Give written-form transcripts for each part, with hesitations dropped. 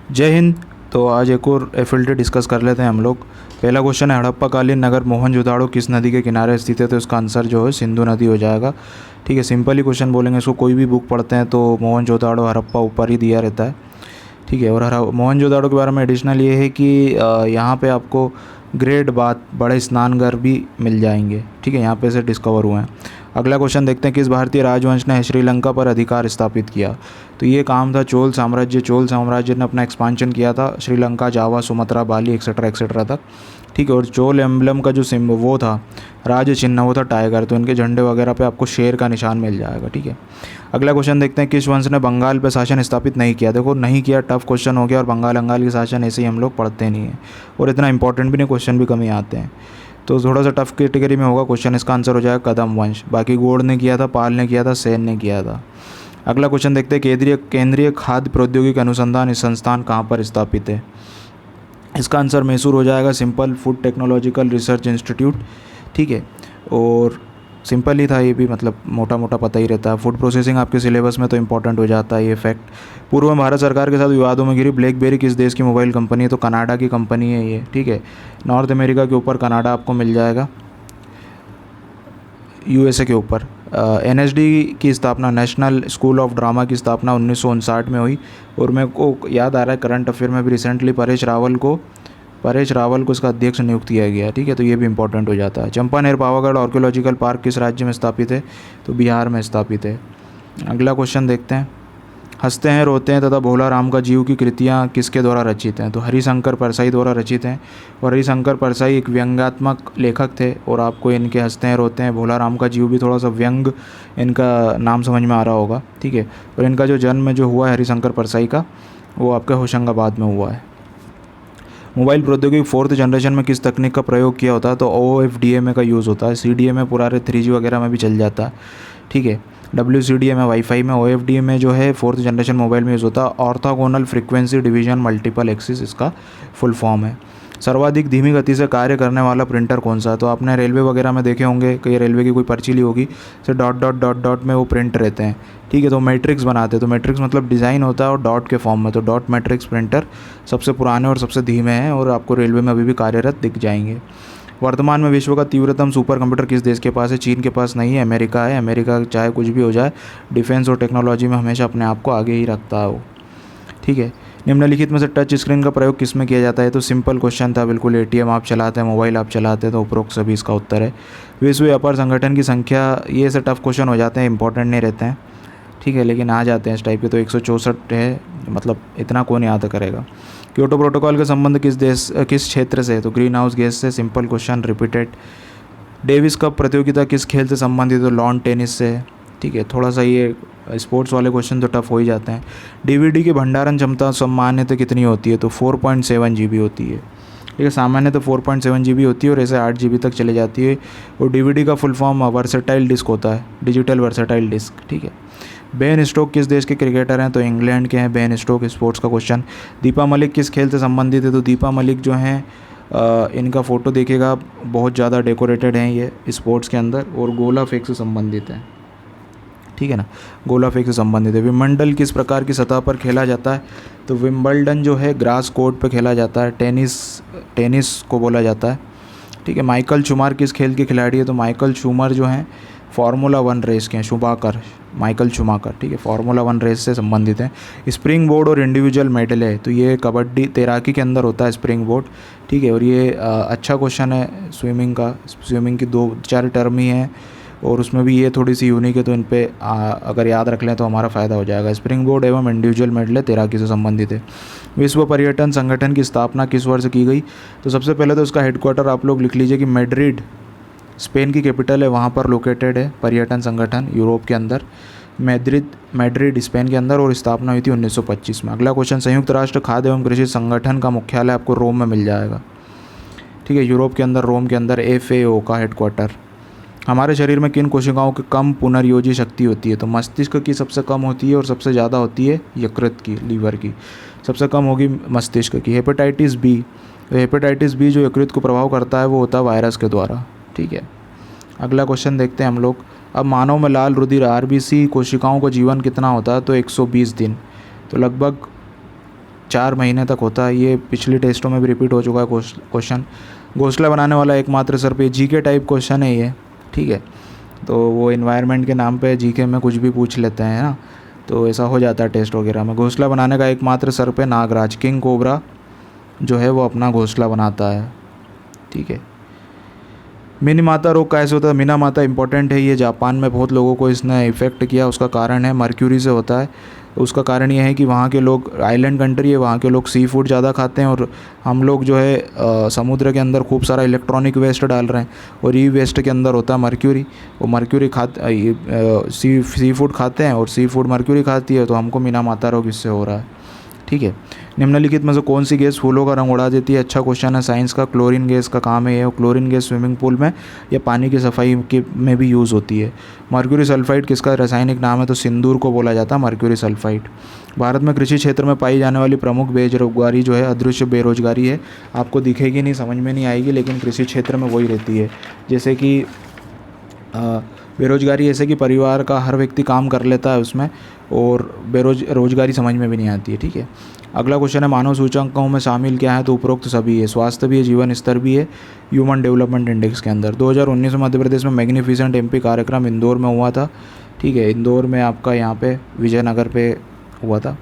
जय हिंद। तो आज एक और एफिल्टी डिस्कस कर लेते हैं हम लोग। पहला क्वेश्चन है, हड़प्पा कालीन नगर मोहनजोदाड़ो किस नदी के किनारे स्थित है? तो इसका आंसर जो है सिंधु नदी हो जाएगा। ठीक है, सिंपल ही क्वेश्चन बोलेंगे इसको। कोई भी बुक पढ़ते हैं तो मोहनजोदाड़ो हड़प्पा ऊपर ही दिया रहता है। ठीक है, और मोहनजोदाड़ो के बारे में एडिशनल ये है कि यहाँ पे आपको ग्रेट बाथ बड़े स्नानघर भी मिल जाएंगे। ठीक है, यहाँ पे से डिस्कवर हुए हैं। अगला क्वेश्चन देखते हैं, किस भारतीय राजवंश ने श्रीलंका पर अधिकार स्थापित किया? तो ये काम था चोल साम्राज्य। चोल साम्राज्य ने अपना एक्सपांशन किया था श्रीलंका, जावा, सुमात्रा, बाली एक्सेट्रा एक्सेट्रा तक। ठीक है, और चोल एम्बलम का जो सिम्बल वो था, राज चिन्ह, वो था टाइगर। तो इनके झंडे वगैरह पे आपको शेर का निशान मिल जाएगा। ठीक है, अगला क्वेश्चन देखते हैं, किस वंश ने बंगाल पे शासन स्थापित नहीं किया? देखो, नहीं किया टफ क्वेश्चन हो गया, और बंगाल की शासन ऐसे ही हम लोग पढ़ते नहीं हैं, और इतना इंपॉर्टेंट भी नहीं, क्वेश्चन भी कम ही आते हैं। तो थोड़ा सा टफ कैटेगरी में होगा क्वेश्चन। इसका आंसर हो जाएगा कदम वंश। बाकी गोड़ ने किया था, पाल ने किया था, सेन ने किया था। अगला क्वेश्चन देखते हैं, केंद्रीय खाद्य प्रौद्योगिकी अनुसंधान संस्थान कहाँ पर स्थापित है? इसका आंसर मैसूर हो जाएगा। Simple, food technological research institute. ठीक है, और सिंपल ही था ये भी, मतलब मोटा मोटा पता ही रहता है। फूड प्रोसेसिंग आपके सिलेबस में तो इंपॉर्टेंट हो जाता है ये फैक्ट। पूर्व में भारत सरकार के साथ विवादों में घिरी ब्लैकबेरी किस देश की मोबाइल कंपनी है? तो कनाडा की कंपनी है ये। ठीक है, नॉर्थ अमेरिका के ऊपर कनाडा आपको मिल जाएगा, यूएसए के ऊपर। एनएसडी की स्थापना, नेशनल स्कूल ऑफ ड्रामा की स्थापना 1959 में हुई। और मेरे को याद आ रहा है करंट अफेयर में भी रिसेंटली परेश रावल को इसका अध्यक्ष नियुक्त किया गया। ठीक है, तो ये भी इंपॉर्टेंट हो जाता है। चंपानेर पावागढ़ आर्कियोलॉजिकल पार्क किस राज्य में स्थापित है? तो बिहार में स्थापित है। अगला क्वेश्चन देखते हैं, हंसते हैं रोते हैं तथा भोला राम का जीव की कृतियाँ किसके द्वारा रचित हैं? तो हरिशंकर परसाई द्वारा रचित हैं। और हरिशंकर परसाई एक व्यंग्यात्मक लेखक थे, और आपको इनके हंसते हैं रोते हैं भोला राम का जीव भी थोड़ा सा व्यंग इनका नाम समझ में आ रहा होगा। ठीक है, और इनका जो जन्म जो हुआ है हरिशंकर परसाई का, वो आपके होशंगाबाद में हुआ है। मोबाइल प्रौद्योगिकी 4th जनरेशन में किस तकनीक का प्रयोग किया होता है? तो OFDMA का यूज़ होता है। CDMA पुराने 3G वगैरह में भी चल जाता है। ठीक है, WCDMA वाईफाई में, OFDMA जो है 4th जनरेशन मोबाइल में यूज़ होता है। Orthogonal frequency division multiple axis इसका फुल फॉर्म है। सर्वाधिक धीमी गति से कार्य करने वाला प्रिंटर कौन सा है? तो आपने रेलवे वगैरह में देखे होंगे, कई रेलवे की कोई पर्ची ली होगी, तो डॉट डॉट डॉट डॉट में वो प्रिंट रहते हैं। ठीक है, तो मैट्रिक्स बनाते हैं। तो मैट्रिक्स मतलब डिज़ाइन होता है और डॉट के फॉर्म में, तो डॉट मैट्रिक्स प्रिंटर सबसे पुराने और सबसे धीमे हैं, और आपको रेलवे में अभी भी कार्यरत दिख जाएंगे। वर्तमान में विश्व का तीव्रतम सुपर कंप्यूटर किस देश के पास है? चीन के पास नहीं है, अमेरिका है। अमेरिका चाहे कुछ भी हो जाए, डिफेंस और टेक्नोलॉजी में हमेशा अपने आप को आगे ही रखता है वो। ठीक है, निम्नलिखित में से टच स्क्रीन का प्रयोग किस में किया जाता है? तो सिंपल क्वेश्चन था बिल्कुल। ATM आप चलाते हैं, मोबाइल आप चलाते हैं, तो उपरोक्त सभी इसका उत्तर है। विश्व व्यापार संगठन की संख्या, ये से टफ क्वेश्चन हो जाते हैं, इंपॉर्टेंट नहीं रहते हैं। ठीक है, लेकिन आ जाते हैं इस टाइप के। तो 164 है, मतलब इतना कौन याद करेगा। क्योटो प्रोटोकॉल का संबंध किस क्षेत्र से है? तो ग्रीन हाउस गैस से। Simple question, repeated. Davis cup प्रतियोगिता किस खेल से संबंधित? तो लॉन टेनिस से। ठीक है, थोड़ा सा ये स्पोर्ट्स वाले क्वेश्चन तो टफ हो ही जाते हैं। DVD की भंडारण क्षमता सामान्यतः कितनी होती है? तो 4.7 GB होती है। ठीक है, सामान्य तो 4.7 GB होती है, और ऐसे 8 GB तक चले जाती है। और DVD का फुल फॉर्म वर्सेटाइल डिस्क होता है, डिजिटल वर्सेटाइल डिस्क। ठीक है, बेन स्टोक किस देश के क्रिकेटर हैं? तो इंग्लैंड के हैं बेन स्टोक। स्पोर्ट्स का क्वेश्चन। दीपा मलिक किस खेल से संबंधित है? तो दीपा मलिक जो हैं, इनका फ़ोटो देखिएगा, बहुत ज़्यादा डेकोरेटेड हैं ये स्पोर्ट्स के अंदर, और गोला फेंक से संबंधित हैं। ठीक है ना, गोला फेंक से संबंधित है। विम्बलडन किस प्रकार की सतह पर खेला जाता है? तो विम्बलडन जो है ग्रास कोर्ट पर खेला जाता है, टेनिस को बोला जाता है। ठीक है, माइकल शूमार किस खेल के खिलाड़ी है? तो माइकल शूमर जो हैं फार्मूला 1 रेस के हैं, माइकल शूमाकर। ठीक है, फार्मूला 1 रेस से संबंधित है। स्प्रिंग बोर्ड और इंडिविजुअल मेडल है, तो ये कबड्डी तैराकी के अंदर होता है स्प्रिंग बोर्ड। ठीक है, और ये अच्छा क्वेश्चन है स्विमिंग का। स्विमिंग की 2-4 टर्म ही हैं, और उसमें भी ये थोड़ी सी यूनिक है, तो इन पे अगर याद रख लें तो हमारा फ़ायदा हो जाएगा। स्प्रिंग बोर्ड एवं इंडिविजुअल मेडल है, तैराकी से संबंधित है। विश्व पर्यटन संगठन की स्थापना किस वर्ष की गई? तो सबसे पहले तो उसका हेडक्वार्टर आप लोग लिख लीजिए कि मैड्रिड, स्पेन की कैपिटल है, वहाँ पर लोकेटेड है पर्यटन संगठन, यूरोप के अंदर। मैड्रिड स्पेन के अंदर, और स्थापना हुई थी 1925 में। अगला क्वेश्चन, संयुक्त राष्ट्र खाद्य एवं कृषि संगठन का मुख्यालय आपको रोम में मिल जाएगा। ठीक है, यूरोप के अंदर रोम के अंदर FAO का हेडक्वार्टर। हमारे शरीर में किन कोशिकाओं की कम पुनर्योजी शक्ति होती है? तो मस्तिष्क की सबसे कम होती है, और सबसे ज़्यादा होती है यकृत की, लीवर की। सबसे कम होगी मस्तिष्क की। हेपेटाइटिस बी जो यकृत को प्रभाव करता है, वो होता है वायरस के द्वारा। ठीक है, अगला क्वेश्चन देखते हैं हम लोग। अब मानव में लाल रुधिर RBC कोशिकाओं का जीवन कितना होता है? तो 120 दिन। तो लगभग 4 महीने तक होता है। ये पिछले टेस्टों में भी रिपीट हो चुका है क्वेश्चन। घोंसला बनाने वाला एकमात्र सर्प, ये जीके टाइप क्वेश्चन है ये, ठीक है। तो वो इन्वायरमेंट के नाम पे जीके में कुछ भी पूछ लेते हैं ना, तो ऐसा हो जाता है टेस्ट वगैरह में। घोंसला बनाने का एकमात्र सर्प है नागराज, किंग कोबरा जो है वो अपना घोंसला बनाता है, ठीक है। मिनीमाता रोग कैसे होता है? मिनामाता इंपॉर्टेंट है, ये जापान में बहुत लोगों को इसने इफ़ेक्ट किया। उसका कारण है मर्क्यूरी से होता है। उसका कारण ये है कि वहाँ के लोग, आइलैंड कंट्री है, वहाँ के लोग सी फूड ज़्यादा खाते हैं, और हम लोग जो है समुद्र के अंदर खूब सारा इलेक्ट्रॉनिक वेस्ट डाल रहे हैं, और ई वेस्ट के अंदर होता है मर्क्यूरी। वो मर्क्यूरी सी फूड खाते हैं, और सी फूड मर्क्यूरी खाती है, तो हमको मिनामाता रोग इससे हो रहा है, ठीक है। निम्नलिखित में से कौन सी गैस फूलों का रंग उड़ा देती है? अच्छा क्वेश्चन है साइंस का। क्लोरीन गैस का काम है ये। क्लोरीन गैस स्विमिंग पूल में या पानी की सफाई के में भी यूज़ होती है। मर्क्यूरी सल्फाइड किसका रासायनिक नाम है? तो सिंदूर को बोला जाता है मर्क्यूरी सल्फाइड। भारत में कृषि क्षेत्र में पाई जाने वाली प्रमुख बेरोजगारी जो है अदृश्य बेरोजगारी है। आपको दिखेगी नहीं, समझ में नहीं आएगी, लेकिन कृषि क्षेत्र में वही रहती है। जैसे कि बेरोजगारी ऐसे कि परिवार का हर व्यक्ति काम कर लेता है उसमें, और रोजगारी समझ में भी नहीं आती है, ठीक है। अगला क्वेश्चन है मानव सूचकांकों में शामिल क्या है? तो उपरोक्त सभी है। स्वास्थ्य भी है, जीवन स्तर भी है, ह्यूमन डेवलपमेंट इंडेक्स के अंदर। 2019 में मध्य प्रदेश में मैग्निफिसेंट एमपी कार्यक्रम इंदौर में हुआ था, ठीक है। इंदौर में आपका यहाँ पे विजयनगर पे हुआ था।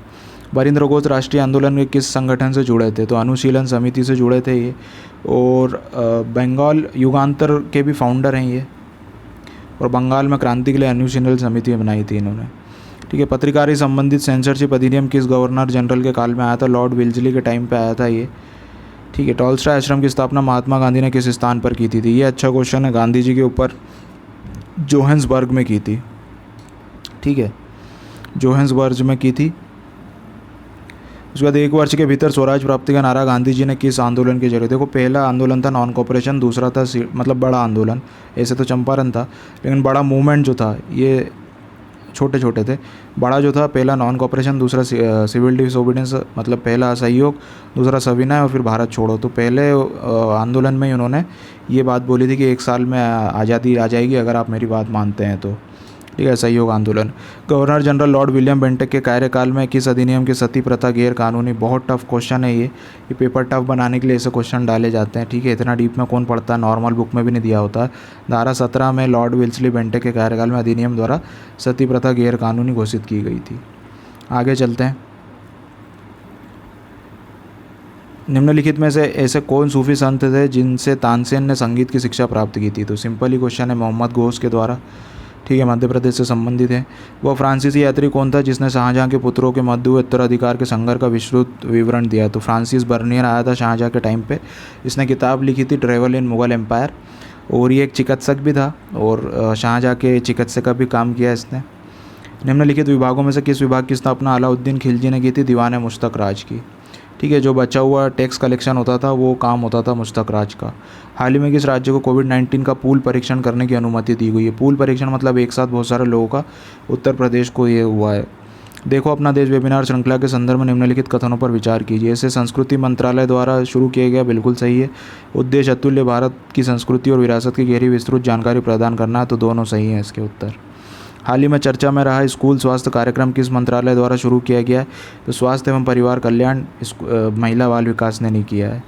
बरिंद्र घोष राष्ट्रीय आंदोलन के किस संगठन से जुड़े थे? तो अनुशीलन समिति से जुड़े थे ये, और बंगाल युगांतर के भी फाउंडर हैं ये, और बंगाल में क्रांति के लिए अनुशीलन समिति बनाई थी इन्होंने, ठीक है। पत्रकारिता संबंधित सेंसरशिप अधिनियम किस गवर्नर जनरल के काल में आया था? लॉर्ड विल्जली के टाइम पे आया था ये, ठीक है। टॉलस्टॉय आश्रम की स्थापना महात्मा गांधी ने किस स्थान पर की थी? ये अच्छा क्वेश्चन है, गांधी जी के ऊपर जोहान्सबर्ग में की थी, ठीक है, जोहान्सबर्ग में की थी। उसके बाद 1 वर्ष के भीतर स्वराज प्राप्ति का नारा गांधी जी ने किस आंदोलन के जरिए? देखो पहला आंदोलन था नॉन कॉपरेशन, दूसरा था मतलब बड़ा आंदोलन, ऐसे तो चंपारण था, लेकिन बड़ा मूवमेंट जो था ये छोटे छोटे थे। बड़ा जो था पहला नॉन कॉपरेशन, दूसरा सिविल डिसोबीडियंस, मतलब पहला असहयोग, दूसरा सविनय, और फिर भारत छोड़ो। तो पहले आंदोलन में उन्होंने ये बात बोली थी कि 1 साल में आज़ादी आ जाएगी अगर आप मेरी बात मानते हैं तो, ठीक है, सहयोग आंदोलन। Governor general Lord William Bentinck के कार्यकाल में किस अधिनियम की सती प्रथा गैर कानूनी? बहुत टफ क्वेश्चन है ये पेपर टफ बनाने के लिए ऐसे क्वेश्चन डाले जाते हैं, ठीक है। इतना डीप में कौन पढ़ता है, नॉर्मल बुक में भी नहीं दिया होता। धारा 17 में लॉर्ड विल्सली बेंटिक के कार्यकाल में अधिनियम द्वारा सती प्रथा गैर कानूनी घोषित की गई थी। आगे चलते हैं। निम्नलिखित में से ऐसे कौन सूफी संत थे जिनसे तानसेन ने संगीत की शिक्षा प्राप्त की थी? तो सिंपल ही क्वेश्चन है, मोहम्मद घोष के द्वारा, ठीक है, मध्य प्रदेश से संबंधित है। वह फ्रांसीसी यात्री कौन था जिसने शाहजहाँ के पुत्रों के मध्य हुए उत्तराधिकार के संघर्ष का विस्तृत विवरण दिया? तो फ्रांसिस बर्नियर आया था शाहजहाँ के टाइम पे। इसने किताब लिखी थी ट्रेवल इन मुगल एम्पायर, और ये एक चिकित्सक भी था, और शाहजहाँ के चिकित्सक का भी काम किया इसने। निम्नलिखित विभागों में से किस विभाग की स्थापना अलाउद्दीन खिलजी ने की थी? दीवान मुश्तक राज की, ठीक है। जो बचा हुआ टैक्स कलेक्शन होता था वो काम होता था मुश्तक राज का। हाल ही में किस राज्य को कोविड-19 का पूल परीक्षण करने की अनुमति दी गई है? पूल परीक्षण मतलब एक साथ बहुत सारे लोगों का। उत्तर प्रदेश को ये हुआ है। देखो अपना देश वेबिनार श्रृंखला के संदर्भ में निम्नलिखित कथनों पर विचार कीजिए। इसे संस्कृति मंत्रालय द्वारा शुरू किया गया, बिल्कुल सही है। उद्देश्य अतुल्य भारत की संस्कृति और विरासत की गहरी विस्तृत जानकारी प्रदान करना है, तो दोनों सही हैं इसके उत्तर। हाल ही में चर्चा में रहा स्कूल स्वास्थ्य कार्यक्रम किस मंत्रालय द्वारा शुरू किया गया है? तो स्वास्थ्य एवं परिवार कल्याण, महिला बाल विकास ने नहीं किया है।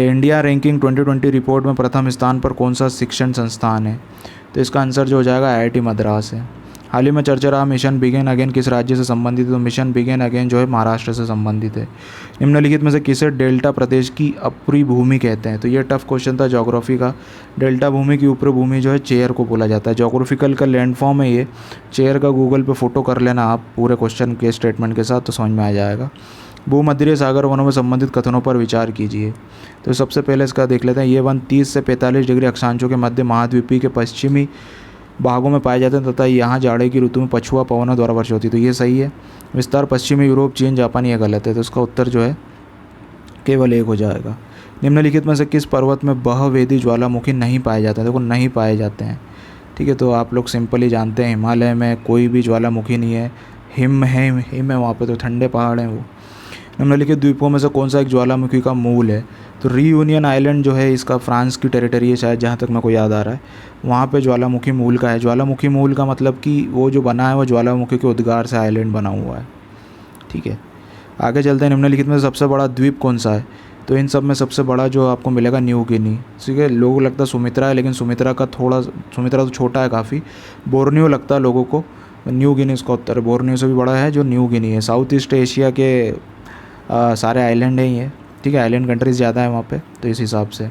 इंडिया रैंकिंग 2020 रिपोर्ट में प्रथम स्थान पर कौन सा शिक्षण संस्थान है? तो इसका आंसर जो हो जाएगा IIT मद्रास है। हाल ही में चर्चा रहा मिशन बिगिन अगेन किस राज्य से संबंधित है? तो मिशन बिगिन अगेन जो है महाराष्ट्र से संबंधित है। निम्नलिखित में से किसे डेल्टा प्रदेश की ऊपरी भूमि कहते हैं? तो ये टफ क्वेश्चन था ज्योग्राफी का। डेल्टा भूमि की ऊपरी भूमि जो है चेयर को बोला जाता है। ज्योग्राफिकल का लैंडफॉर्म है ये। चेयर का गूगल पे फोटो कर लेना आप पूरे क्वेश्चन के स्टेटमेंट के साथ, तो समझ में आ जाएगा। भूमध्य सागर वनों में संबंधित कथनों पर विचार कीजिए। तो सबसे पहले इसका देख लेते हैं। ये वन 30 से 45 डिग्री अक्षांशों के मध्य महाद्वीपीय के पश्चिमी भागों में पाए जाते हैं तथा यहाँ जाड़े की ऋतु में पछुआ पवनों द्वारा वर्षा होती है, तो ये सही है। विस्तार पश्चिमी यूरोप, चीन, जापान, ये गलत है, तो इसका उत्तर जो है केवल एक हो जाएगा। निम्नलिखित में से किस पर्वत में बहुवेदी ज्वालामुखी नहीं पाए जाते हैं? देखो नहीं पाए जाते हैं, ठीक है। तो आप लोग सिंपली जानते हैं हिमालय में कोई भी ज्वालामुखी नहीं है, हिम है वहाँ पे, तो ठंडे पहाड़ हैं वो। निम्नलिखित द्वीपों में से कौन सा एक ज्वालामुखी का मूल है? तो रीयूनियन आइलैंड जो है इसका फ्रांस की टेरिटरी है शायद, जहाँ तक मेरे को याद आ रहा है। वहाँ पे ज्वालामुखी मूल का है। ज्वालामुखी मूल का मतलब कि वो जो बना है वो ज्वालामुखी के उद्गार से आइलैंड बना हुआ है, ठीक है। आगे चलते हैं, निम्नलिखित में सबसे बड़ा द्वीप कौन सा है? तो इन सब में सबसे बड़ा जो आपको मिलेगा न्यू गिनी। ठीक है, लोगों को लगता है सुमित्रा है, लेकिन सुमित्रा तो छोटा है काफ़ी। बोर्नियो लगता है लोगों को, न्यू गिनी इसका उत्तर है। बोर्नियो से भी बड़ा है जो न्यू गिनी है। साउथ ईस्ट एशिया के सारे आइलैंड हैं ये। ठीक है, आइलैंड कंट्रीज़ ज़्यादा है वहाँ पे, तो इस हिसाब से।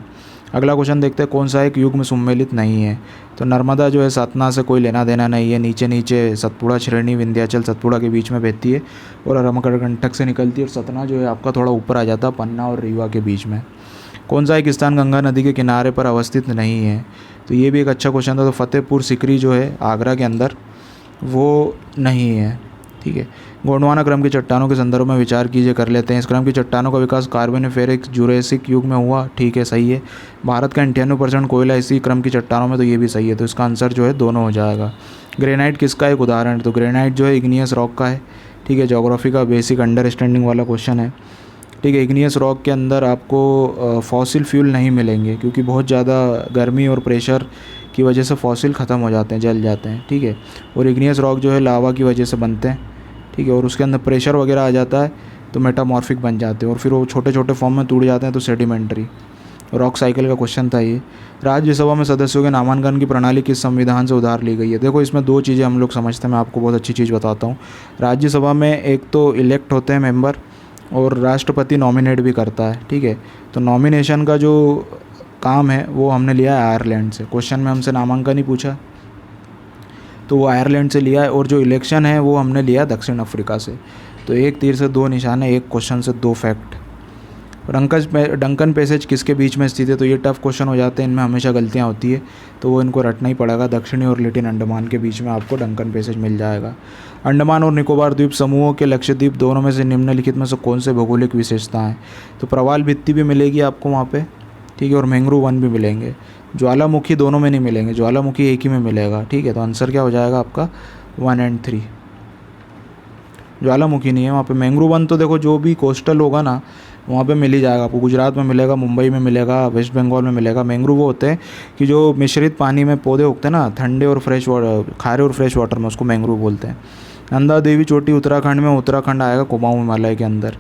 अगला क्वेश्चन देखते हैं, कौन सा एक युग में सम्मिलित नहीं है? तो नर्मदा जो है सतना से कोई लेना देना नहीं है। नीचे नीचे सतपुड़ा श्रेणी विंध्याचल सतपुड़ा के बीच में बहती है और अमरकंटक से निकलती है। और सतना जो है आपका थोड़ा ऊपर आ जाता है, पन्ना और रीवा के बीच में। कौन सा एक स्थान गंगा नदी के किनारे पर अवस्थित नहीं है? तो ये भी एक अच्छा क्वेश्चन था। तो फतेहपुर सिकरी जो है आगरा के अंदर, वो नहीं है। ठीक है, गोंडवाना क्रम की चट्टानों के संदर्भ में विचार कीजिए, कर लेते हैं। इस क्रम की चट्टानों का विकास कार्बोनिफेरिक जुरेसिक युग में हुआ। ठीक है, सही है। भारत का 98% कोयला इसी क्रम की चट्टानों में, तो ये भी सही है। तो इसका आंसर जो है दोनों हो जाएगा। ग्रेनाइट किसका एक उदाहरण है? तो ग्रेनाइट जो है इग्नियस रॉक का है। ठीक है, ज्योग्राफी का बेसिक अंडरस्टैंडिंग वाला क्वेश्चन है। ठीक है, इग्नियस रॉक के अंदर आपको फॉसिल फ्यूल नहीं मिलेंगे, क्योंकि बहुत ज़्यादा गर्मी और प्रेशर की वजह से फॉसिल ख़त्म हो जाते हैं, जल जाते हैं। ठीक है, और इग्नियस रॉक जो है लावा की वजह से बनते हैं। ठीक है, और उसके अंदर प्रेशर वगैरह आ जाता है तो मेटामॉर्फिक बन जाते हैं, और फिर वो छोटे छोटे फॉर्म में टूट जाते हैं, तो सेडिमेंट्री। रॉक साइकिल का क्वेश्चन था ये। राज्यसभा में सदस्यों के नामांकन की प्रणाली किस संविधान से उधार ली गई है? देखो, इसमें दो चीज़ें हम लोग समझते हैं, मैं आपको बहुत अच्छी चीज़ बताता हूँ। राज्यसभा में एक तो इलेक्ट होते हैं मेंबर, और राष्ट्रपति नॉमिनेट भी करता है। ठीक है, तो नॉमिनेशन का जो काम है वो हमने लिया है आयरलैंड से। क्वेश्चन में हमसे नामांकन ही पूछा, तो वो आयरलैंड से लिया है। और जो इलेक्शन है वो हमने लिया दक्षिण अफ्रीका से। तो एक तीर से दो निशान है, एक क्वेश्चन से दो फैक्ट। डंकन पैसेज किसके बीच में स्थित है? तो ये टफ क्वेश्चन हो जाते हैं, इनमें हमेशा गलतियाँ होती है, तो वो इनको रटना ही पड़ेगा। दक्षिणी और लेटिन अंडमान के बीच में आपको डंकन पैसेज मिल जाएगा। अंडमान और निकोबार द्वीप समूहों के लक्षद्वीप दोनों में से निम्नलिखित में से कौन से भौगोलिक विशेषताएं? तो प्रवाल भित्ति भी मिलेगी आपको वहाँ पे। ठीक है, और मैंग्रोव वन भी मिलेंगे। ज्वालामुखी दोनों में नहीं मिलेंगे, ज्वालामुखी एक ही में मिलेगा। ठीक है, तो आंसर क्या हो जाएगा आपका 1 और 3। ज्वालामुखी नहीं है वहाँ पे। मैंग्रोव वन तो देखो जो भी कोस्टल होगा ना वहाँ पे मिल ही जाएगा आपको। गुजरात में मिलेगा, मुंबई में मिलेगा, वेस्ट बंगाल में मिलेगा। मैंग्रोव वो होते हैं कि जो मिश्रित पानी में पौधे उगते हैं ना, ठंडे और फ्रेश वाटर, खारे और फ्रेश वाटर में, उसको मैंग्रोव बोलते हैं। नंदा देवी चोटी उत्तराखंड में, उत्तराखंड आएगा कुमाऊं हिमालय के अंदर।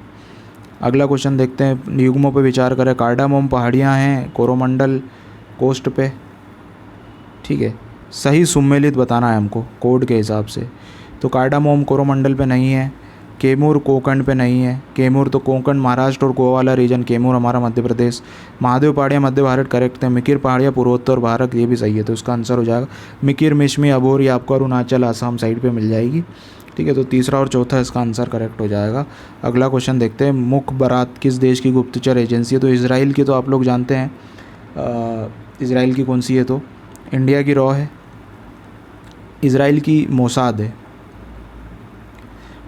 अगला क्वेश्चन देखते हैं, युग्मों पर विचार करें। कार्डामोम पहाड़ियाँ हैं कोरोमंडल कोस्ट पे। ठीक है, सही सुमेलित बताना है हमको कोड के हिसाब से। तो कार्डामोम कोरोमंडल पे नहीं है। कैमूर कोंकण पे नहीं है। कैमूर तो कोंकण महाराष्ट्र और गोवा वाला रीजन, कैमूर हमारा मध्य प्रदेश। महादेव पहाड़ियाँ मध्य भारत करेक्ट है। मिकिर पहाड़ियाँ पूर्वोत्तर भारत, ये भी सही है, तो इसका आंसर हो जाएगा मिकिर मिशमी अबोर, ये आपको अरुणाचल आसाम साइड पे मिल जाएगी। ठीक है, तो तीसरा और चौथा इसका आंसर करेक्ट हो जाएगा। अगला क्वेश्चन देखते हैं, मुखबरात किस देश की गुप्तचर एजेंसी है? तो इसराइल की, तो आप लोग जानते हैं इसराइल की कौन सी है? तो इंडिया की रॉ है, इसराइल की मोसाद है।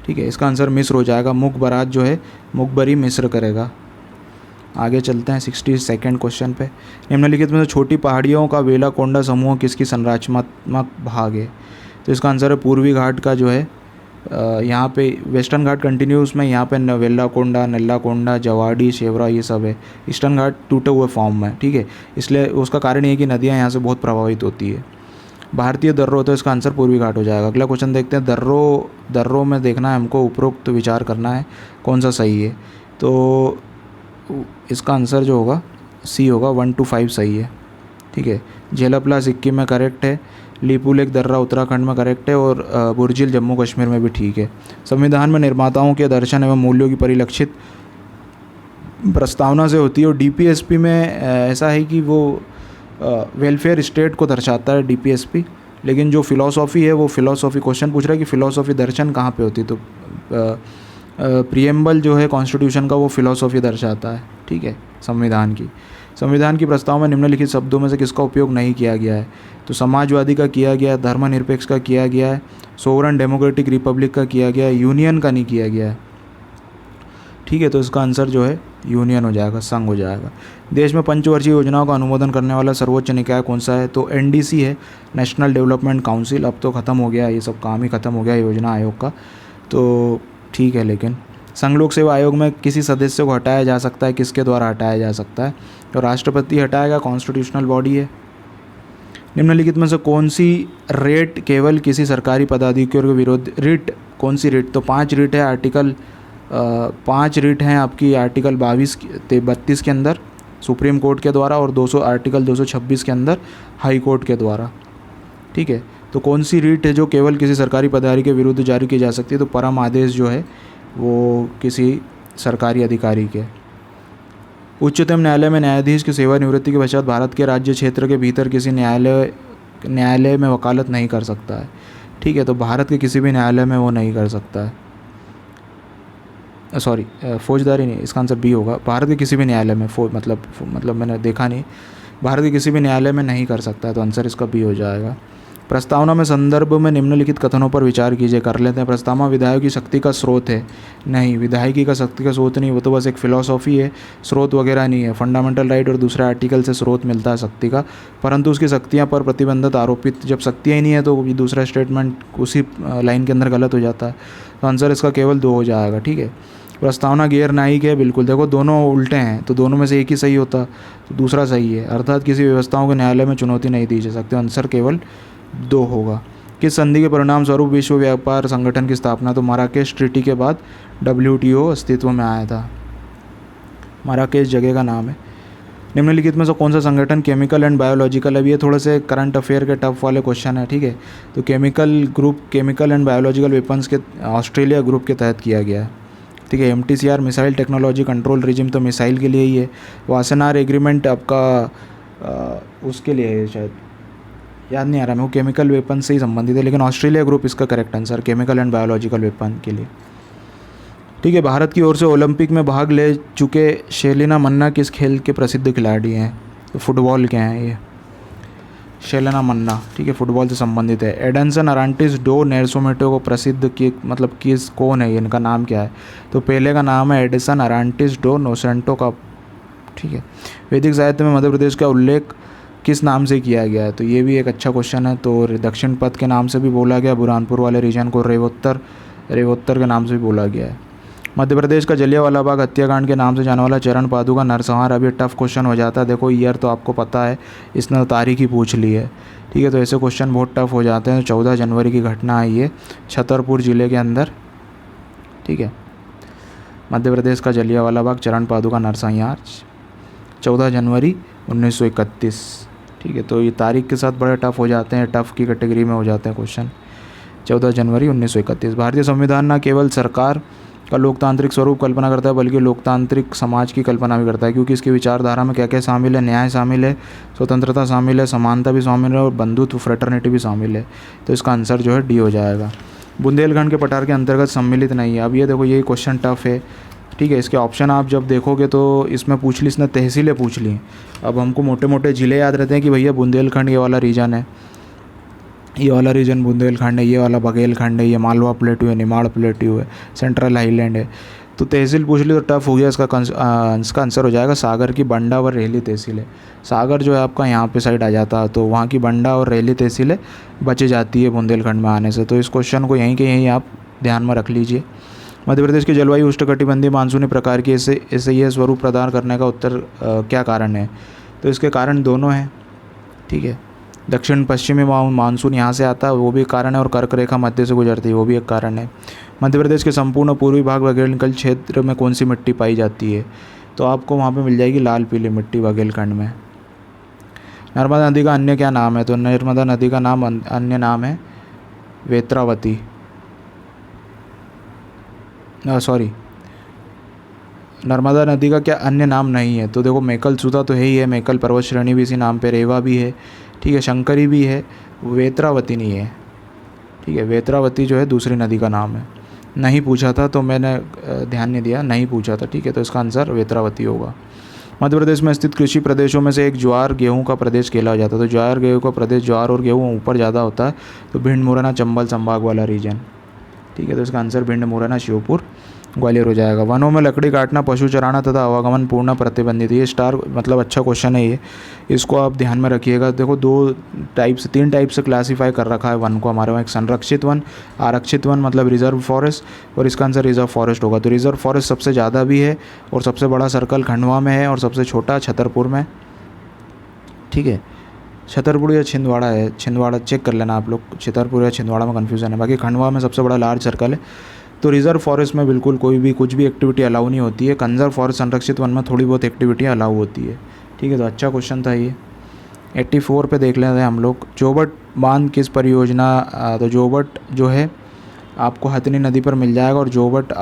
ठीक है, इसका आंसर मिस्र हो जाएगा। मुखबरात जो है मुखबरी मिस्र करेगा। आगे चलते हैं 62 क्वेश्चन पे। निम्नलिखित में से छोटी पहाड़ियों का वेलाकोंडा समूह किसकी संरचनात्मक भाग है? तो इसका आंसर है पूर्वी घाट का जो है यहाँ पे वेस्टर्न घाट कंटिन्यूस में, यहाँ पे वेलाकोंडा, नल्लाकोंडा, जवाड़ी, शेवरा ये सब है। ईस्टर्न घाट टूटे हुए फॉर्म में। ठीक है, इसलिए उसका कारण ये है कि नदियाँ यहाँ से बहुत प्रभावित होती है। भारतीय दर्रों, तो इसका आंसर पूर्वी घाट हो जाएगा। अगला क्वेश्चन देखते हैं, दर्रों में देखना है हमको, उपरोक्त विचार करना है कौन सा सही है। तो इसका आंसर जो होगा सी होगा, 1 to 5 सही है। ठीक है, झेलपला सिक्किम में करेक्ट है। लीपुलेक दर्रा उत्तराखंड में करेक्ट है, और बुर्जिल जम्मू कश्मीर में भी ठीक है। संविधान में निर्माताओं के दर्शन एवं मूल्यों की परिलक्षित प्रस्तावना से होती है। और डीपीएसपी में ऐसा है कि वो वेलफेयर स्टेट को दर्शाता है डीपीएसपी, लेकिन जो फ़िलॉसॉफ़ी है वो फ़िलॉसॉफ़ी क्वेश्चन पूछ रहा है कि फ़िलॉसॉफ़ी दर्शन कहाँ पे होती है। तो प्रिएम्बल जो है कॉन्स्टिट्यूशन का वो फ़िलॉसॉफ़ी दर्शाता है। ठीक है, संविधान की प्रस्ताव में निम्नलिखित शब्दों में से किसका उपयोग नहीं किया गया है? तो समाजवादी का किया गया है, धर्मनिरपेक्ष का किया गया है, सोवरन डेमोक्रेटिक रिपब्लिक का किया गया है, यूनियन का नहीं किया गया है। ठीक है, तो इसका आंसर जो है यूनियन हो जाएगा, संघ हो जाएगा। देश में पंचवर्षीय योजनाओं का अनुमोदन करने वाला सर्वोच्च निकाय कौन सा है? तो एनडीसी है, नेशनल डेवलपमेंट काउंसिल। अब तो ख़त्म हो गया, ये सब काम ही ख़त्म हो गया योजना आयोग का, तो ठीक है। लेकिन संघ लोक सेवा आयोग में किसी सदस्य को हटाया जा सकता है, किसके द्वारा हटाया जा सकता है? तो राष्ट्रपति हटाएगा, कॉन्स्टिट्यूशनल बॉडी है। निम्नलिखित में से कौन सी रेट केवल किसी सरकारी पदाधिकारी के विरोध रिट, कौन सी रिट? तो 5 रिट है। आर्टिकल 5 रिट हैं आपकी आर्टिकल 32 के अंदर सुप्रीम कोर्ट के द्वारा, और आर्टिकल 226 के अंदर हाई कोर्ट के द्वारा। ठीक है, तो कौन सी रीट है जो केवल किसी सरकारी पदाधिकारी के विरुद्ध जारी की जा सकती है? तो परम आदेश जो है वो किसी सरकारी अधिकारी के। उच्चतम न्यायालय में न्यायाधीश की सेवानिवृत्ति के पश्चात भारत के राज्य क्षेत्र के भीतर किसी न्यायालय में वकालत नहीं कर सकता है। ठीक है, तो भारत के किसी भी न्यायालय में वो नहीं कर सकता है। सॉरी, फौजदारी नहीं, इसका आंसर बी होगा। भारत के किसी भी न्यायालय में मतलब मैंने देखा नहीं, भारत के किसी भी न्यायालय में नहीं कर सकता है, तो आंसर इसका बी हो जाएगा। प्रस्तावना में संदर्भ में निम्नलिखित कथनों पर विचार कीजिए। कर लेते हैं। प्रस्तावना विधायक की शक्ति का स्रोत है। नहीं, विधायकी का शक्ति का स्रोत नहीं, वो तो बस एक फिलॉसफी है, स्रोत वगैरह नहीं है। फंडामेंटल राइट और दूसरे आर्टिकल से स्रोत मिलता है शक्ति का, परंतु उसकी शक्तियाँ पर प्रतिबंधित आरोपित, जब शक्तियाँ ही नहीं है तो दूसरा स्टेटमेंट उसी लाइन के अंदर गलत हो जाता है, तो आंसर इसका केवल 2 हो जाएगा। ठीक है, प्रस्तावना गैर न्यायिक है। बिल्कुल, देखो दोनों उल्टे हैं, तो दोनों में से एक ही सही होता, तो दूसरा सही है। अर्थात किसी व्यवस्थाओं को न्यायालय में चुनौती नहीं दी जा सकती, आंसर केवल 2 होगा। किस संधि के परिणाम स्वरूप विश्व व्यापार संगठन की स्थापना? तो माराकेश ट्रीटी के बाद WTO अस्तित्व में आया था। माराकेश जगह का नाम है। निम्नलिखित में से कौन सा संगठन केमिकल एंड बायोलॉजिकल? अब ये थोड़े से करंट अफेयर के टफ वाले क्वेश्चन है। ठीक है, तो केमिकल एंड बायोलॉजिकल वेपन्स के ऑस्ट्रेलिया ग्रुप के तहत किया गया है। ठीक है, MTCR missile technology control regime, तो मिसाइल के लिए ही है। वासेनार एग्रीमेंट आपका उसके लिए है, शायद याद नहीं आ रहा मैं, वो केमिकल वेपन से ही संबंधित है, लेकिन ऑस्ट्रेलिया ग्रुप इसका correct answer, chemical and biological weapon के लिए। ठीक है, भारत की ओर से ओलंपिक में भाग ले चुके शेलिना मन्ना किस खेल के प्रसिद्ध खिलाड़ी हैं? तो फुटबॉल के हैं ये, शेलिना मन्ना। ठीक है, फुटबॉल से संबंधित है। एडनसन अरांटिस डो नेर्सोमेटो को प्रसिद्ध कौन है, इनका नाम क्या है? तो पहले का नाम है एडिसन अरांटिस डो नोसेंटो का। ठीक है, वैदिक साहित्य में मध्य प्रदेश का उल्लेख किस नाम से किया गया है? तो ये भी एक अच्छा क्वेश्चन है। तो दक्षिण पथ के नाम से भी बोला गया, बुरहानपुर वाले रीजन को रेवोत्तर के नाम से भी बोला गया है। मध्य प्रदेश का जलियांवाला बाग हत्याकांड के नाम से जाने वाला चरण पादुका नरसंहार, अभी टफ क्वेश्चन हो जाता है। देखो ईयर तो आपको पता है, इसने तो तारीख ही पूछ ली है। ठीक है, तो ऐसे क्वेश्चन बहुत टफ हो जाते हैं। 14 जनवरी की घटना है ये, छतरपुर ज़िले के अंदर। ठीक है, मध्य प्रदेश का जलियांवाला बाग चरण पादुका नरसंहार 14 जनवरी 1931। ठीक है, तो ये तारीख के साथ बड़े टफ हो जाते हैं, टफ की कैटेगरी में हो जाते हैं क्वेश्चन। 14 जनवरी 1931। भारतीय संविधान न केवल सरकार का लोकतांत्रिक स्वरूप कल्पना करता है, बल्कि लोकतांत्रिक समाज की कल्पना भी करता है, क्योंकि इसकी विचारधारा में क्या क्या शामिल है? न्याय शामिल है, स्वतंत्रता शामिल है, समानता भी शामिल है, और बंधुत्व फ्रेटर्निटी भी शामिल है। तो इसका आंसर जो है डी हो जाएगा। बुंदेलखंड के पठार के अंतर्गत सम्मिलित नहीं है। अब ये देखो, ये क्वेश्चन टफ है। ठीक है, इसके ऑप्शन आप जब देखोगे तो इसमें पूछ ली, इसने तहसीलें पूछ ली। अब हमको मोटे मोटे ज़िले याद रहते हैं कि भैया बुंदेलखंड ये वाला रीजन है, ये वाला रीजन बुंदेलखंड है, ये वाला बघेलखंड है, ये मालवा प्लेटू है, निमाड़ प्लेटू है, सेंट्रल हाईलैंड है। तो तहसील पूछ ली तो टफ हो गया। इसका आंसर हो जाएगा सागर की बंडा और रेहली तहसील है। सागर जो है आपका यहाँ पे साइड आ जाता है, तो वहाँ की बंडा और रेहली तहसीलें बच जाती है बुंदेलखंड में आने से। तो इस क्वेश्चन को यहीं के यहीं आप ध्यान में रख लीजिए। मध्य प्रदेश की जलवायु उष्णकटिबंधीय मानसूनी प्रकार की ऐसे यह स्वरूप प्रदान करने का उत्तर क्या कारण है? तो इसके कारण दोनों हैं। ठीक है, दक्षिण पश्चिमी मानसून यहाँ से आता है, वो भी एक कारण है, और कर्क रेखा मध्य से गुजरती है, वो भी एक कारण है। मध्य प्रदेश के संपूर्ण पूर्वी भाग बघेलखंड क्षेत्र में कौन सी मिट्टी पाई जाती है? तो आपको वहाँ पे मिल जाएगी लाल पीली मिट्टी बघेलखंड में। नर्मदा नदी का अन्य क्या नाम है? तो नर्मदा नदी का अन्य नाम है वेत्रावती। नर्मदा नदी का क्या अन्य नाम नहीं है? तो देखो मेकल सुधा तो है ही है, मेकल पर्वत श्रेणी भी इसी नाम पे, रेवा भी है। ठीक है, शंकरी भी है, वेत्रावती नहीं है। ठीक है, वेत्रावती जो है दूसरी नदी का नाम है। नहीं पूछा था तो मैंने ध्यान नहीं दिया, नहीं पूछा था। ठीक है, तो इसका आंसर वेत्रावती होगा। मध्य प्रदेश में स्थित कृषि प्रदेशों में से एक ज्वार गेहूं का प्रदेश कहला जाता है। तो ज्वार गेहूं का प्रदेश, ज्वार और गेहूं ऊपर ज़्यादा होता है, तो भिंड मुरैना चंबल संभाग वाला रीजन। ठीक है, तो इसका आंसर भिंड मुरैना श्योपुर ग्वालियर हो जाएगा। वनों में लकड़ी काटना, पशु चराना तथा आवागमन पूर्ण प्रतिबंधित। ये स्टार मतलब अच्छा क्वेश्चन है ये, इसको आप ध्यान में रखिएगा। देखो 3 टाइप से क्लासीफाई कर रखा है वन को हमारे वहाँ। एक संरक्षित वन, आरक्षित वन मतलब रिजर्व फॉरेस्ट, और इसका आंसर रिजर्व फॉरेस्ट होगा। तो रिजर्व फॉरेस्ट सबसे ज़्यादा भी है, और सबसे बड़ा सर्कल खंडवा में है, और सबसे छोटा छतरपुर में। ठीक है, छतरपुर या छिंदवाड़ा है, छिंदवाड़ा चेक कर लेना आप लोग, छतरपुर या छिंदवाड़ा में कन्फ्यूज़न है। बाकी खंडवा में सबसे बड़ा लार्ज सर्कल है, तो रिज़र्व फॉरेस्ट में बिल्कुल कोई भी कुछ भी एक्टिविटी अलाउ नहीं होती है। कंजर्व फॉरेस्ट संरक्षित वन में थोड़ी बहुत एक्टिविटी अलाउ होती है। ठीक है, तो अच्छा क्वेश्चन था ये। 84 पे देख लेते हैं हम लोग। जोबट बांध किस परियोजना, तो जोबट जो है आपको हथनी नदी पर मिल जाएगा, और जोबट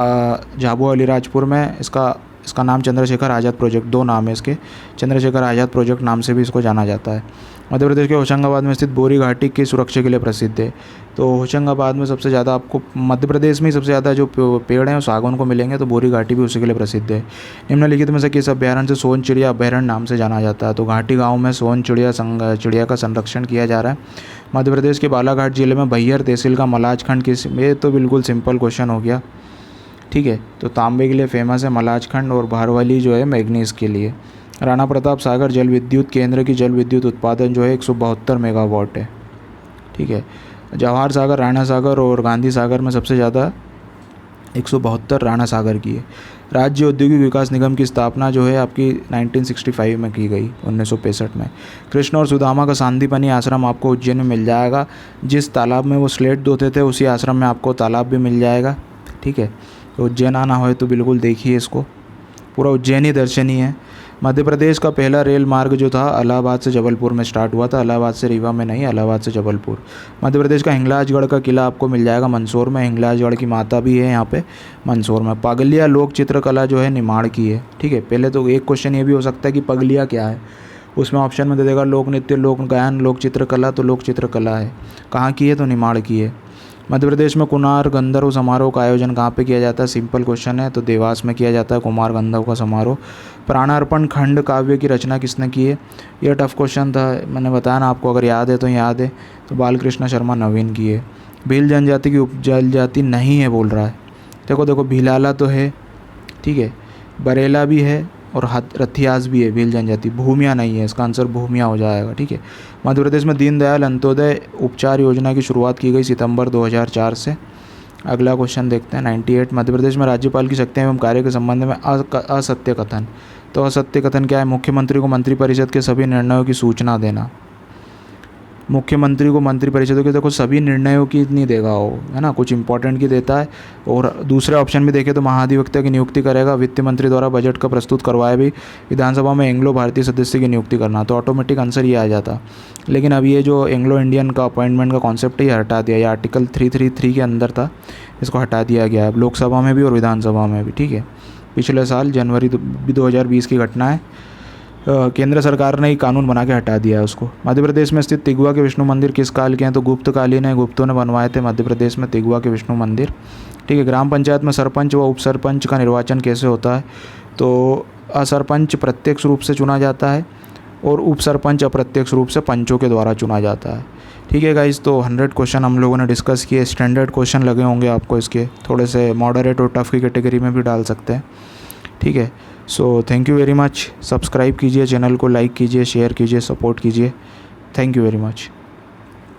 झाबुआ अलीराजपुर में इसका नाम चंद्रशेखर आज़ाद प्रोजेक्ट, 2 नाम है इसके, चंद्रशेखर आज़ाद प्रोजेक्ट नाम से भी इसको जाना जाता है। मध्य प्रदेश के होशंगाबाद में स्थित बोरी घाटी की सुरक्षा के लिए प्रसिद्ध है। तो होशंगाबाद में सबसे ज़्यादा आपको मध्य प्रदेश में ही सबसे ज़्यादा जो पेड़ हैं वो सागौन को मिलेंगे, तो बोरी घाटी भी उसी के लिए प्रसिद्ध है। निम्नलिखित में से किस अभ्यारण्य से सोन चिड़िया अभ्यारण्य नाम से जाना जाता है? तो घाटी गाँव में सोन चिड़िया का संरक्षण किया जा रहा है। मध्य प्रदेश के बालाघाट जिले में बैहर तहसील का मलाज खंड किस, ये तो बिल्कुल सिंपल क्वेश्चन हो गया। ठीक है, तो तांबे के लिए फेमस है मलाज खंड, और भारवली जो है मैग्नीज के लिए। राणा प्रताप सागर जल विद्युत केंद्र की जल विद्युत उत्पादन जो है 172 मेगावाट है। ठीक है, जवाहर सागर, राणा सागर और गांधी सागर में सबसे ज़्यादा 172 राणा सागर की है। राज्य औद्योगिक विकास निगम की स्थापना जो है आपकी 1965 में की गई, 1965 में। कृष्ण और सुदामा का सांदीपनी आश्रम आपको उज्जैन में मिल जाएगा। जिस तालाब में वो स्लेट धोते थे उसी आश्रम में आपको तालाब भी मिल जाएगा। ठीक है, तो उज्जैन आना हो तो बिल्कुल देखिए इसको, पूरा उज्जैन ही दर्शनीय है। मध्य प्रदेश का पहला रेल मार्ग जो था इलाहाबाद से जबलपुर में स्टार्ट हुआ था, इलाहाबाद से रीवा में नहीं, इलाहाबाद से जबलपुर। मध्य प्रदेश का हिंगलाजगढ़ का किला आपको मिल जाएगा मंदसौर में, हिंगलाजगढ़ की माता भी है यहाँ पे मंदसौर में। पगलिया लोक चित्रकला जो है निमाड़ की है। ठीक है, पहले तो एक क्वेश्चन ये भी हो सकता है कि पगलिया क्या है, उसमें ऑप्शन में दे देगा लोक नृत्य, लोक गायन, लोक चित्रकला, तो लोक चित्रकला है। कहाँ की है? तो निमाड़ की है। मध्य प्रदेश में कुमार गंधर्व समारोह का आयोजन कहाँ पे किया जाता है? सिंपल क्वेश्चन है, तो देवास में किया जाता है कुमार गंधर्व का समारोह। प्राणार्पण खंड काव्य की रचना किसने की है? यह टफ क्वेश्चन था, मैंने बताया ना आपको, अगर याद है तो याद है, तो बालकृष्ण शर्मा नवीन की है। भील जनजाति की उपजाति नहीं है बोल रहा है। देखो भीलाला तो है, ठीक है, बरेला भी है और रथियास भी है भील जनजाति, भूमिया नहीं है, इसका आंसर भूमिया हो जाएगा। ठीक है, मध्य प्रदेश में दीनदयाल अंत्योदय उपचार योजना की शुरुआत की गई सितंबर 2004 से। अगला क्वेश्चन देखते हैं 98। मध्य प्रदेश में राज्यपाल की शक्तियाँ एवं कार्य के संबंध में असत्य कथन। तो असत्य कथन क्या है? मुख्यमंत्री को मंत्रिपरिषद के सभी निर्णयों की सूचना देना। मुख्यमंत्री को मंत्रिपरिषद के देखो सभी निर्णयों की नहीं देगा वो, है ना, कुछ इंपॉर्टेंट की देता है। और दूसरे ऑप्शन भी देखें तो महाधिवक्ता की नियुक्ति करेगा, वित्त मंत्री द्वारा बजट का प्रस्तुत करवाए भी, विधानसभा में एंग्लो भारतीय सदस्य की नियुक्ति करना। तो ऑटोमेटिक आंसर ये आ जाता। लेकिन अब ये जो एंग्लो इंडियन का अपॉइंटमेंट का कॉन्सेप्ट है ये हटा दिया, ये आर्टिकल 333 के अंदर था, इसको हटा दिया गया है लोकसभा में भी और विधानसभा में भी। ठीक है, पिछले साल जनवरी 2020 की घटना है, केंद्र सरकार ने ही कानून बना के हटा दिया है उसको। मध्य प्रदेश में स्थित तिगवा के विष्णु मंदिर किस काल के हैं? तो गुप्तकालीन है, गुप्तों ने बनवाए थे मध्य प्रदेश में तिगवा के विष्णु मंदिर। ठीक है, ग्राम पंचायत में सरपंच व उप सरपंच का निर्वाचन कैसे होता है? तो सरपंच प्रत्यक्ष रूप से चुना जाता है और उप सरपंच अप्रत्यक्ष रूप से पंचों के द्वारा चुना जाता है। ठीक है गाइस, तो 100 क्वेश्चन हम लोगों ने डिस्कस किए। स्टैंडर्ड क्वेश्चन लगे होंगे आपको, इसके थोड़े से मॉडरेट और टफ की कैटेगरी में भी डाल सकते हैं। ठीक है, so thank you very much. Subscribe कीजिए चैनल को, लाइक कीजिए, शेयर कीजिए, सपोर्ट कीजिए। Thank you very much.